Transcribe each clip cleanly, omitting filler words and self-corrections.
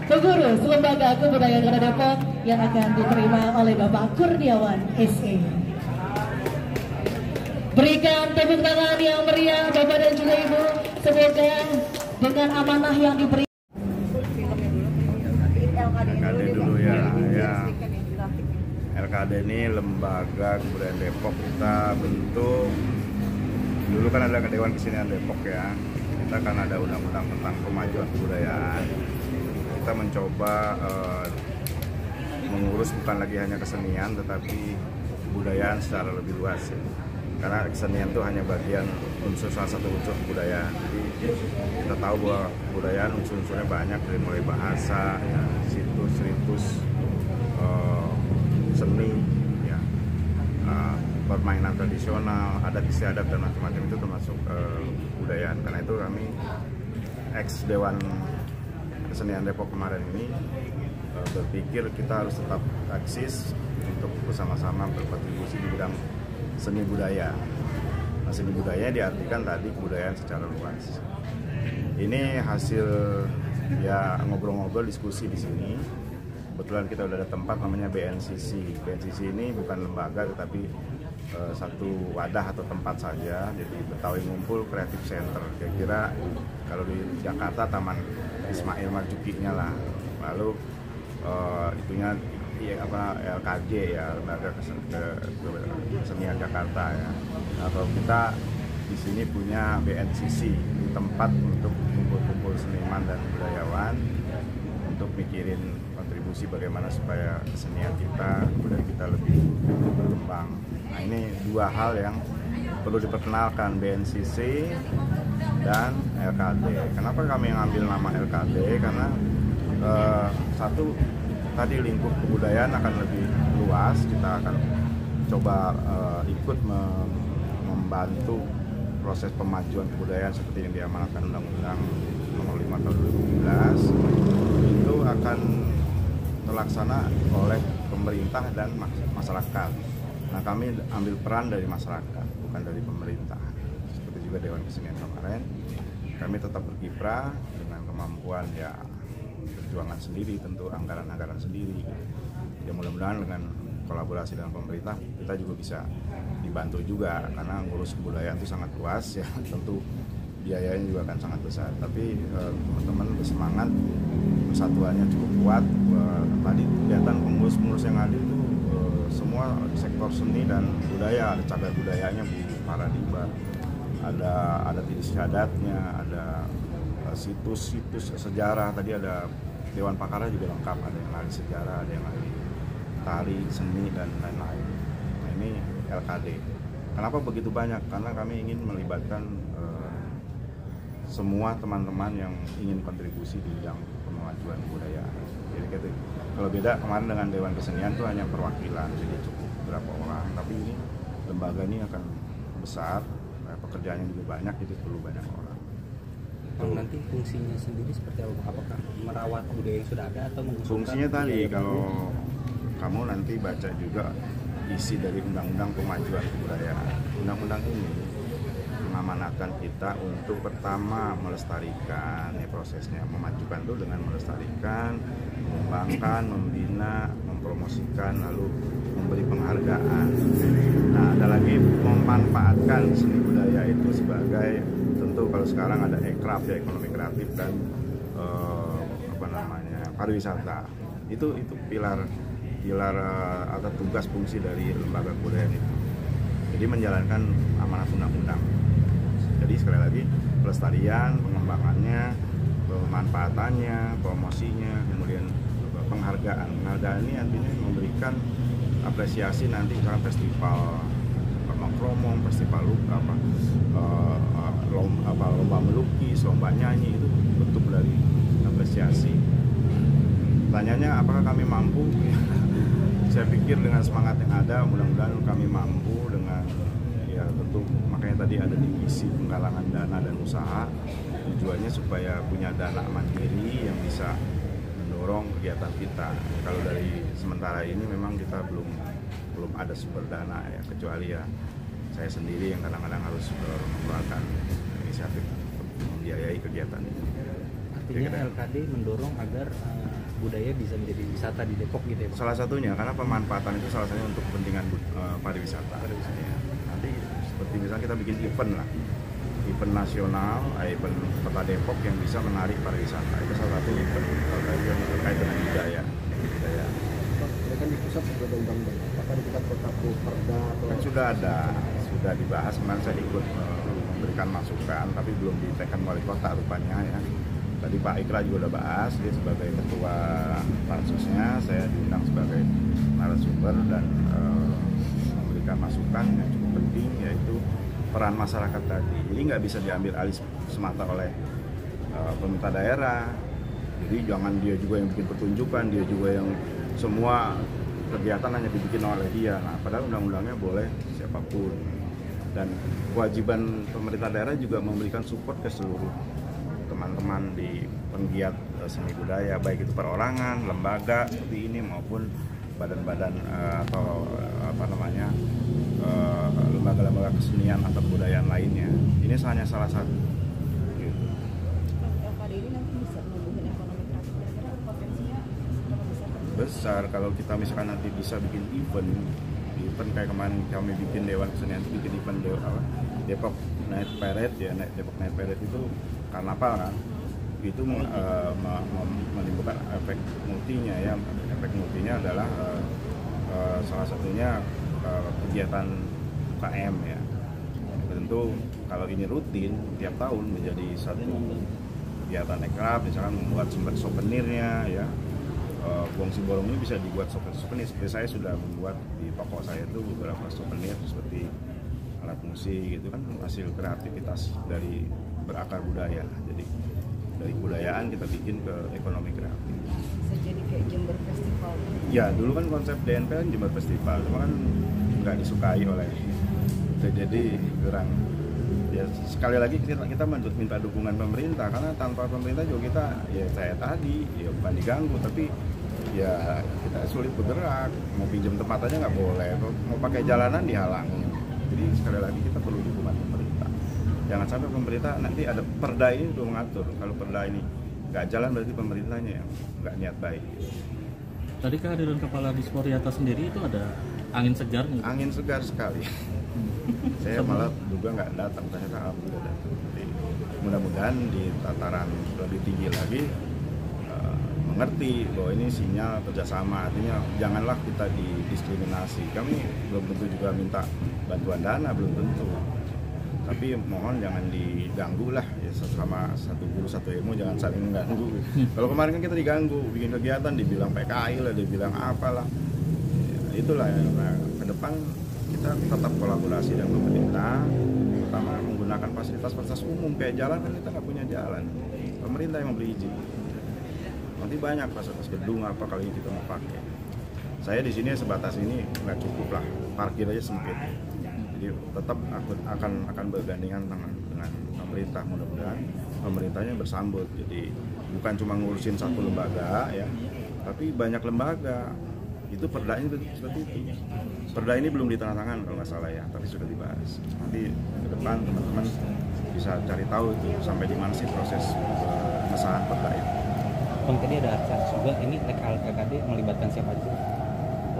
pengurus Lembaga Kebudayaan Kota Depok yang akan diterima oleh Bapak Kurniawan SE. Berikan tepuk tangan yang meriah Bapak dan juga Ibu. Semoga dengan amanah yang diberi. LKD dulu ya. LKD ini Lembaga Kebudayaan Depok, kita bentuk dulu kan ada Dewan Kesenian Depok ya. Kita kan ada undang-undang tentang pemajuan kebudayaan. Kita mencoba mengurus bukan lagi hanya kesenian tetapi kebudayaan secara lebih luas ya. Karena kesenian itu hanya bagian unsur, salah satu unsur kebudayaan. Jadi kita tahu bahwa kebudayaan unsur-unsurnya banyak, dari mulai bahasa, ya, situs, seni, ya, permainan tradisional, adat istiadat dan macam-macam itu termasuk kebudayaan. Karena itu kami ex Dewan Kesenian Depok kemarin ini berpikir kita harus tetap eksis untuk bersama-sama berkontribusi di bidang seni budaya. Nah, seni budaya diartikan tadi kebudayaan secara luas. Ini hasil ya ngobrol-ngobrol, diskusi di sini. Kebetulan kita udah ada tempat namanya BNCC. BNCC ini bukan lembaga tetapi satu wadah atau tempat saja. Jadi Betawi Ngumpul Creative Center. Kira-kira kalau di Jakarta Taman Ismail Marzuki-nya lah. Lalu itunya LKJ ya, Lembaga Kesenian Jakarta ya. Atau kita di sini punya BNCC, tempat untuk kumpul-kumpul seniman dan budayawan untuk mikirin kontribusi bagaimana supaya kesenian kita, budaya kita lebih berkembang. Nah, ini dua hal yang perlu diperkenalkan, BNCC dan LKD. Kenapa kami ngambil nama LKD? Karena satu, tadi lingkup kebudayaan akan lebih luas. Kita akan coba ikut membantu proses pemajuan kebudayaan seperti yang diamanatkan Undang-Undang Nomor 5 Tahun 2017. Itu akan terlaksana oleh pemerintah dan masyarakat. Nah, kami ambil peran dari masyarakat, bukan dari pemerintah. Seperti juga Dewan Kesenian kemarin, kami tetap berkiprah dengan kemampuan ya perjuangan sendiri, tentu anggaran-anggaran sendiri. Ya mudah-mudahan dengan kolaborasi dengan pemerintah kita juga bisa dibantu juga, karena ngurus kebudayaan itu sangat luas ya, tentu biayanya juga akan sangat besar. Tapi teman-teman bersemangat, persatuannya cukup kuat. Tadi kelihatan pengurus-pengurus yang hadir itu semua sektor seni dan budaya, ada cagar budayanya Bu Paradigma, ada adat istiadatnya, ada situs-situs sejarah, tadi ada Dewan Pakara juga lengkap, ada yang ahli sejarah, ada yang ahli tari, seni, dan lain-lain. Nah, ini LKD. Kenapa begitu banyak? Karena kami ingin melibatkan semua teman-teman yang ingin kontribusi di bidang pemajuan kebudayaan. Jadi kalau beda kemarin dengan Dewan Kesenian itu hanya perwakilan, jadi cukup berapa orang. Tapi ini lembaga ini akan besar, pekerjaannya juga banyak, jadi perlu banyak orang. Nanti fungsinya sendiri seperti apa? Apakah merawat budaya yang sudah ada atau fungsinya tadi kalau kamu nanti baca juga isi dari Undang-Undang Pemajuan Kebudayaan. Undang-undang ini mengamanatkan kita untuk pertama melestarikan, ya prosesnya memajukan itu dengan melestarikan, mengembangkan, membina, mempromosikan, lalu memberi penghargaan. Nah, ada lagi memanfaatkan seni budaya itu sebagai, tentu kalau sekarang ada ekraf ya, ekonomi kreatif dan pariwisata. Itu pilar atau tugas fungsi dari lembaga kebudayaan itu. Jadi menjalankan amanat undang-undang. Jadi sekali lagi pelestarian, pengembangannya, pemanfaatannya, promosinya, kemudian penghargaan. Penghargaan ini artinya memberikan apresiasi nanti misalkan festival kromong, festival lomba melukis, lomba nyanyi, itu bentuk dari apresiasi. Pertanyaannya apakah kami mampu? Saya pikir dengan semangat yang ada, mudah-mudahan kami mampu dengan ya tentu, makanya tadi ada divisi penggalangan dana dan usaha, tujuannya supaya punya dana mandiri yang bisa mendorong kegiatan kita. Kalau dari sementara ini memang kita belum ada sumber dana ya, kecuali ya saya sendiri yang kadang-kadang harus mengeluarkan inisiatif untuk membiayai kegiatan ini. Artinya LKD mendorong agar budaya bisa menjadi wisata di Depok gitu ya Pak? Salah satunya karena pemanfaatan itu salah satunya untuk kepentingan pariwisata. Ya. Nanti seperti misalnya kita bikin event lah, event nasional, event kota Depok yang bisa menarik pariwisata. Itu salah satu event yang terkait dengan budaya. Ya kan di pusat sudah ada undang-undang, apakah di tingkat kota perda atau Kan sudah dibahas, kemarin saya ikut memberikan masukan, tapi belum ditekan wali kota rupanya ya. Tadi Pak Ikra juga udah bahas, dia sebagai ketua pansusnya, saya diundang sebagai narasumber dan memberikan masukan yang cukup penting, yaitu peran masyarakat tadi. Jadi nggak bisa diambil alih semata oleh pemerintah daerah. Jadi jangan dia juga yang bikin pertunjukan, dia juga yang semua kegiatan hanya dibikin oleh dia. Nah, padahal undang-undangnya boleh siapapun. Dan kewajiban pemerintah daerah juga memberikan support ke seluruh teman-teman di penggiat seni budaya, baik itu perorangan, lembaga seperti ini maupun badan-badan atau lembaga-lembaga kesenian atau kebudayaan lainnya. Ini hanya salah satu. Gitu. LKD ini nanti bisa menumbuhkan ekonomi kreatif, kira-kira potensinya berapa besar? Besar kalau kita misalkan nanti bisa bikin event kayak kemarin kami bikin Dewan Kesenian itu bikin event Depok Night Parade ya, Depok Night Parade itu karnaval kan, itu menimbulkan efek multinya ya. Efek multinya adalah salah satunya kegiatan UKM ya. Tentu kalau ini rutin tiap tahun menjadi satu kegiatan ekraf, misalkan membuat souvenirnya ya. Gongsi Bolong ini bisa dibuat souvenir. Seperti saya sudah membuat di toko saya itu beberapa souvenir seperti alat musik gitu kan, hasil kreativitas dari berakar budaya. Jadi dari kebudayaan kita bikin ke ekonomi kreatif. Bisa jadi kayak Jember Festival. Ya dulu kan konsep DNP kan Jember Festival, cuma kan nggak disukai oleh itu, jadi kurang. Ya sekali lagi kita minta dukungan pemerintah, karena tanpa pemerintah juga kita ya saya tadi ya bukan diganggu tapi ya kita sulit bergerak, mau pinjam tempat aja nggak boleh, mau pakai jalanan dihalangi. Jadi sekali lagi kita perlu dukungan pemerintah. Jangan sampai pemerintah nanti ada perda ini udah mengatur, kalau perda ini nggak jalan berarti pemerintahnya yang nggak niat baik. Tadi kehadiran Kepala Disporiata sendiri itu ada angin segar nih? Angin segar sekali. Saya malah juga nggak datang, ternyata alhamdulillah datang. Jadi mudah-mudahan di tataran lebih tinggi lagi mengerti bahwa ini sinyal kerjasama, artinya janganlah kita didiskriminasi. Kami belum tentu juga minta bantuan dana, belum tentu, tapi mohon jangan diganggu lah ya, sama satu guru satu ilmu jangan saling mengganggu. Kalau kemarin kan kita diganggu bikin kegiatan, dibilang PKI lah, dibilang apalah ya, itulah ya. Nah, ke depan kita tetap kolaborasi dengan pemerintah, terutama menggunakan fasilitas umum kayak jalan, kan kita nggak punya jalan, pemerintah yang memberi izin. Nanti banyak fasilitas gedung apa kali kita mau pakai. Saya di sini sebatas ini nggak cukup lah, parkir aja sempit. Jadi tetap akan bergandengan tangan dengan pemerintah, mudah-mudahan pemerintahnya bersambut. Jadi bukan cuma ngurusin satu lembaga ya, tapi banyak lembaga. Itu perdanya seperti itu. Perda ini belum ditandatangan kalau nggak salah ya, tapi sudah dibahas. Nanti ke depan teman-teman bisa cari tahu itu sampai di mana sih proses pengesahan perda itu. Bang, tadi ada artis juga, ini LKD melibatkan siapa aja?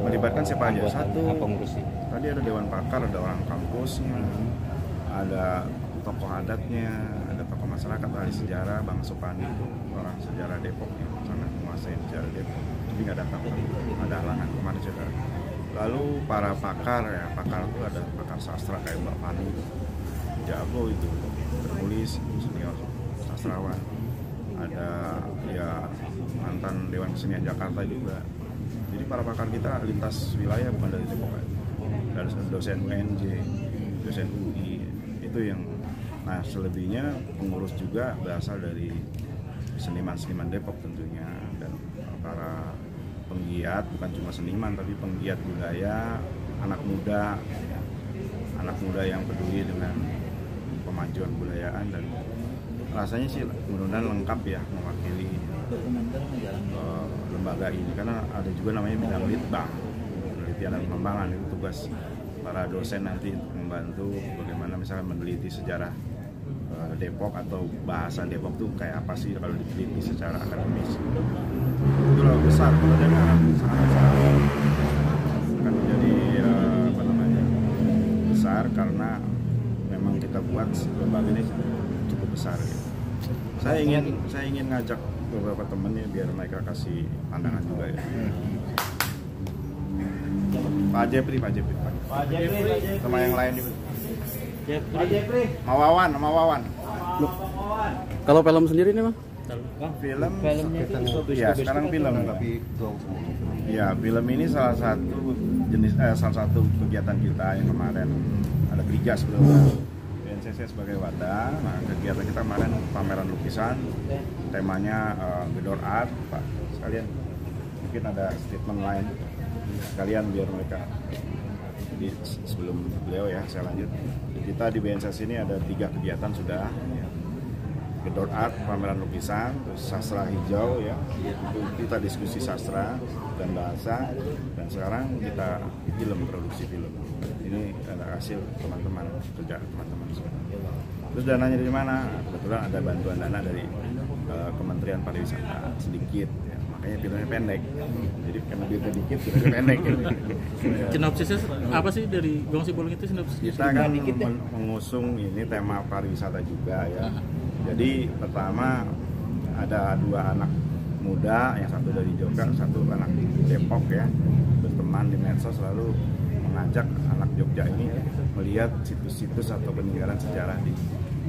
Melibatkan siapa aja? Satu, pengurusnya. tadi ada dewan pakar, ada orang kampusnya, ada tokoh adatnya, ada tokoh masyarakat, ahli sejarah, Bang Supandi itu orang sejarah Depok yang sangat menguasai sejarah Depok. Tapi nggak datang, ada halangan kemarin juga. Lalu para pakar ya, pakar itu ada pakar sastra kayak Mbak Fani, jago itu, penulis, senior sastrawan. Ada ya mantan Dewan Kesenian Jakarta juga. Jadi para pakar kita lintas wilayah, bukan dari Depok aja. Dari dosen UNJ, dosen UI, itu yang. Nah selebihnya pengurus juga berasal dari seniman-seniman Depok tentunya, dan para penggiat, bukan cuma seniman tapi penggiat budaya, anak muda yang peduli dengan pemajuan kebudayaan, dan rasanya sih mudah-mudahan lengkap ya mewakili lembaga ini, karena ada juga namanya bidang litbang, penelitian dan pengembangan. Itu tugas para dosen nanti untuk membantu bagaimana misalnya meneliti sejarah Depok atau bahasa Depok tuh kayak apa sih kalau diteliti secara akademis. Itulah besar, kodenya sangat besar. Akan menjadi besar karena memang kita buat lembaga ini cukup besar. Gitu. Saya ingin ngajak beberapa temennya biar mereka kasih pandangan juga ya. Pak Jepri, sama yang lain juga. Mawawan. Kalau film sendiri nih, Bang? Filmnya ya sekarang film tapi ya film ini salah satu kegiatan kita yang kemarin ada tiga sebelumnya BNCC sebagai wadah. Nah, kegiatan kita kemarin pameran lukisan, temanya Gedor Art. Pak sekalian mungkin ada statement lain sekalian biar mereka. Jadi sebelum beliau ya saya lanjut. Kita di BNCC ini ada 3 kegiatan sudah. Gedor Art, pameran lukisan, terus sastra hijau ya, itu kita diskusi sastra dan bahasa, dan sekarang kita produksi film. Ini ada hasil teman-teman, kerja teman-teman semua. Terus dananya dari mana? Kebetulan ada bantuan dana dari Kementerian Pariwisata sedikit, ya. Makanya filmnya pendek. Jadi karena duitnya dikit, filmnya pendek. Sinopsisnya apa sih dari Gongsi Bolong itu sinopsisnya? Kita kan mengusung ini tema pariwisata juga ya. Jadi pertama ada 2 anak muda, yang satu dari Jogja, satu anak di Depok ya, berteman di medsos lalu mengajak anak Jogja ini melihat situs-situs atau peninggalan sejarah di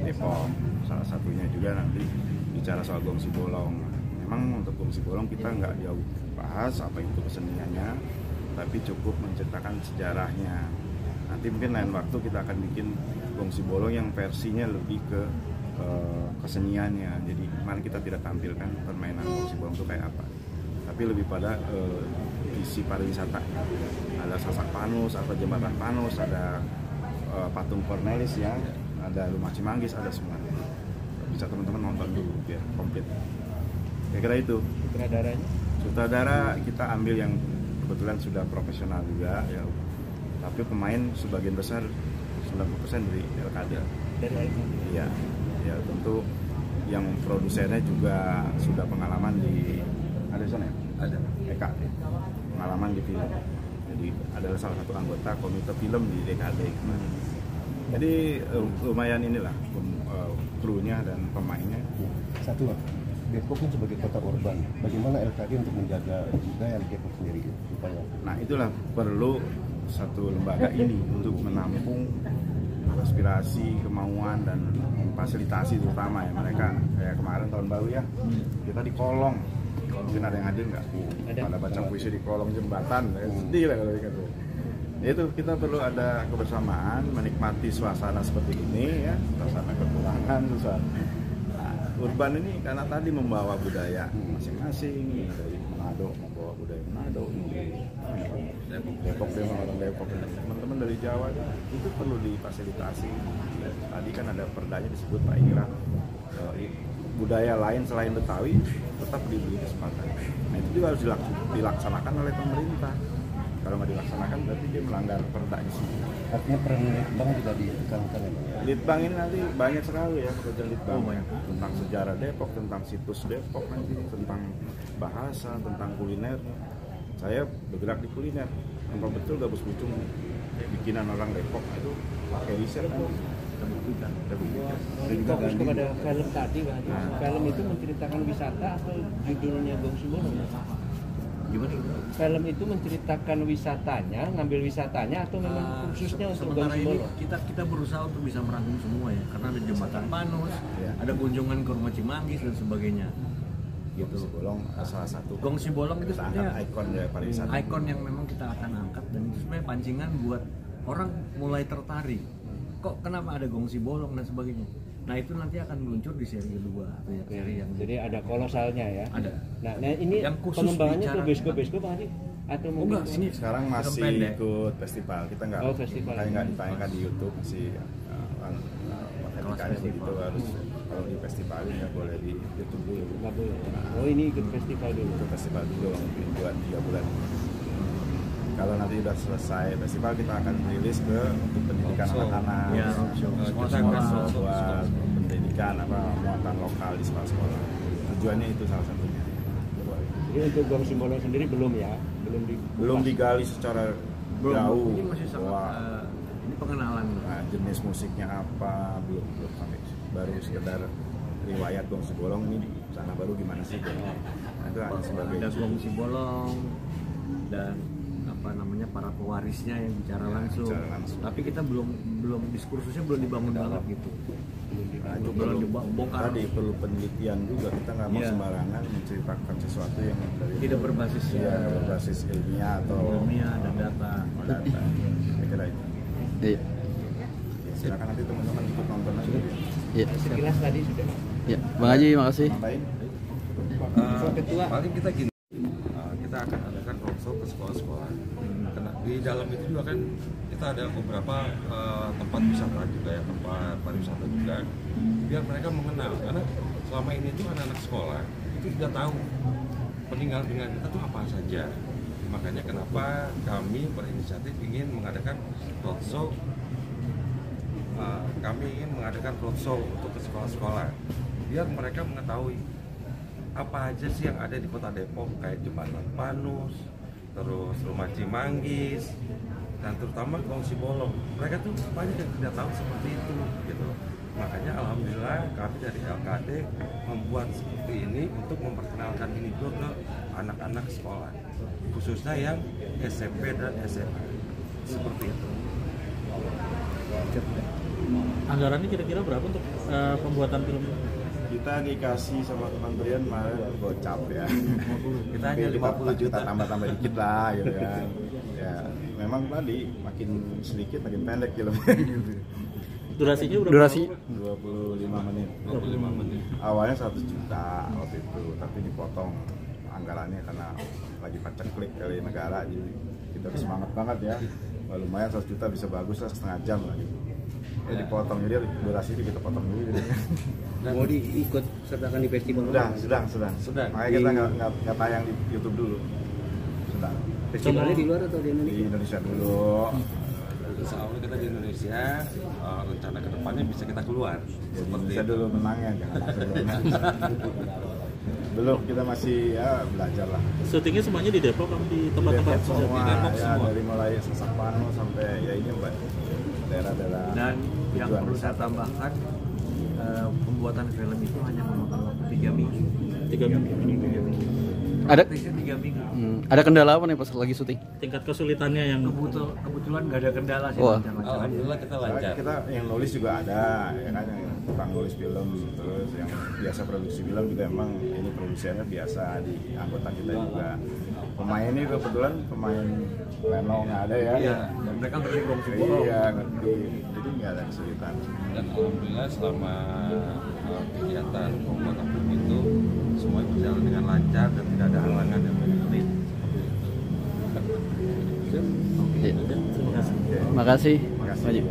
Depok. Salah satunya juga nanti bicara soal Gongsi Bolong. Memang untuk Gongsi Bolong kita nggak jauh bahas apa itu keseniannya, tapi cukup menceritakan sejarahnya. Nanti mungkin lain waktu kita akan bikin Gongsi Bolong yang versinya lebih ke keseniannya. Jadi mana kita tidak tampilkan permainan Gongsi Bolong itu kayak apa, tapi lebih pada isi pariwisata. Ada sasak panus atau jembatan panus, ada patung Cornelis ya, ada rumah Cimanggis, ada semua. Bisa teman-teman nonton dulu biar komplit. Kira-kira itu. Sutradara kita ambil yang kebetulan sudah profesional juga ya, tapi pemain sebagian besar 90% dari LKD. Iya. Ya tentu yang produsennya juga sudah pengalaman di ada sana ya? Ada Eka ya? Pengalaman di film, jadi adalah salah satu anggota komite film di DKD. Jadi lumayan inilah krunya dan pemainnya. Satu, Depok ini sebagai kota urban, bagaimana LKD untuk menjaga budaya Depok sendiri supaya? Nah itulah perlu satu lembaga ini untuk menampung aspirasi, kemauan dan fasilitasi terutama ya mereka. Kayak kemarin tahun baru ya, kita di kolong, mungkin ada yang hadir nggak? Ada baca puisi di kolong jembatan, sedih lah kalau gitu. Itu kita perlu ada kebersamaan, menikmati suasana seperti ini ya, suasana kekurangan, suasana urban ini karena tadi membawa budaya masing-masing. Dari Manado membawa budaya Manado, Depok dia orang Depok, teman-teman dari Jawa itu perlu difasilitasi. Tadi kan ada perdanya disebut Pak Ikra, budaya lain selain Betawi tetap diberi kesempatan. Nah itu juga harus dilaksanakan oleh pemerintah. Kalau nggak dilaksanakan berarti dia melanggar perdanya sendiri. Artinya peran Litbang juga ditekankan ya? Litbang ini nanti banyak sekali ya kerja Litbang tentang sejarah Depok, tentang situs Depok nanti, tentang bahasa, tentang kuliner. Saya bergerak di kuliner. Apa betul Gabus Pucung bikinan orang Depok itu pakai riset kan? Fokus kepada film tadi, Pak. Film itu menceritakan wisata atau judulnya Gongsi Bolong? Gimana? Film itu menceritakan wisatanya, ngambil wisatanya atau memang khususnya untuk Gongsi Bolong? Kita berusaha untuk bisa merangkum semua ya, karena ada jembatan Panus, ada kunjungan ke rumah Cimanggis dan sebagainya. Gitu. Gongsi Bolong salah satu. Gongsi Bolong itu sebenarnya ikon ya pariwisata. Ikon yang memang kita akan angkat dan itu sebenarnya pancingan buat orang mulai tertarik. Kok kenapa ada Gongsi Bolong dan sebagainya. Nah itu nanti akan meluncur di seri kedua atau ya, seri yang jadi ada kolosalnya ya. Ada. Nah ini yang pengembangannya ke bioskop Pak Haji? Atau enggak, ini sekarang masih ikut festival. Kita nggak ditayangkan di YouTube, masih matematikanya gitu harus kalau di festival nggak boleh di YouTube dulu. Nggak boleh. Oh ini ikut festival dulu. Ikut festival dulu mungkin 2-3 bulan. Kalau nanti udah selesai festival kita akan rilis ke untuk pendidikan anak-anak, ya, sekolah buat pendidikan memberikan muatan lokal di sekolah-sekolah. Tujuannya itu salah satunya. Jadi untuk Gong Simbolon sendiri belum ya? Belum digali secara jauh. Ini masih sangat ini pengenalan. Nah, jenis musiknya apa belum sampai, baru sekedar riwayat Gong Sibolong ini di sana baru gimana sih, nah, itu hanya sebagai Ada Gong Sibolong dan apa namanya para pewarisnya yang bicara langsung. Tapi kita belum diskursusnya belum dibangun banget gitu. nah, itu belum dibongkar. tadi perlu penelitian juga, kita nggak mau Iya. sembarangan menceritakan sesuatu yang dari Tidak berbasis berbasis ilmiah atau ilmiah dan data. data. Saya kira itu. Iya. Silakan nanti teman-teman ikut nonton aja. Iya. Sekilas tadi sudah. Iya. Bang Haji, makasih. Ngapain? Paling kita gini, kita akan adakan roadshow ke sekolah-sekolah. Karena di dalam itu juga kan kita ada beberapa tempat wisata juga ya, tempat pariwisata juga, biar mereka mengenal. Karena selama ini tuh anak-anak sekolah itu sudah tahu peninggalan kita tuh apa saja. Makanya kenapa kami berinisiatif ingin mengadakan roadshow. Kami ingin mengadakan roadshow untuk ke sekolah-sekolah, biar mereka mengetahui apa aja sih yang ada di Kota Depok, kayak Jembatan Panus, terus Rumah Cimanggis, dan terutama Gong Sibolong. Mereka tuh banyak yang tidak tahu seperti itu, gitu. Makanya alhamdulillah kami dari LKD membuat seperti ini untuk memperkenalkan ini juga ke anak-anak sekolah, khususnya yang SMP dan SMA, seperti itu. Anggarannya kira-kira berapa untuk pembuatan film ini? Kita dikasih sama kementerian kemarin gocap ya. Kita hanya 50 juta. Tambah dikit lah gitu kan. Ya, memang tadi makin sedikit makin pendek filmnya. Durasinya berapa? Durasi 25 menit. 25 menit. Awalnya 100 juta waktu itu, tapi dipotong anggarannya karena lagi paceklik dari negara, jadi kita harus semangat banget ya. Wah, lumayan 100 juta bisa bagus lah, setengah jam lah gitu. Dipotong, jadi durasi itu kita potong dulu gitu. Mau diikut sertakan di festival? Sudah. Makanya kita nggak tayang di YouTube dulu. Sudah. Festivalnya di luar atau di Di Indonesia? Indonesia dulu. Insya Allah kita di Indonesia, rencana kedepannya bisa kita keluar. Ya, Seperti Indonesia itu. dulu menangnya, jangan langsung. Belum, kita masih ya belajar lah. Syutingnya semuanya di Depok apa di tempat-tempat? Depok semua, Depok ya, semua. dari mulai Sasapano sampai ya ini Mbak, daerah-daerah. Dan yang tujuan perlu saya wisata. tambahkan, pembuatan film itu hanya memakan waktu 3 minggu. 3 minggu. Ada 3 minggu. ada kendala apa nih pas lagi syuting? Tingkat kesulitannya yang Kebetulan nggak ada kendala sih, Wah. lancar-lancar aja. Alhamdulillah kita lancar. Kita yang nulis juga ada, ya kan, yang tukang nulis film, terus yang biasa produksi film juga emang ini produksinya biasa di anggota kita juga. Pemain ini kebetulan pemain Lenong ada ya. Iya, dan mereka ngerti Gong Sibolong. Iya, ngerti. Jadi nggak ada kesulitan. Dan alhamdulillah selama kegiatan pembuatan film itu semuanya berjalan dengan lancar dan tidak ada halangan yang menyulit. Makasih. Terima kasih.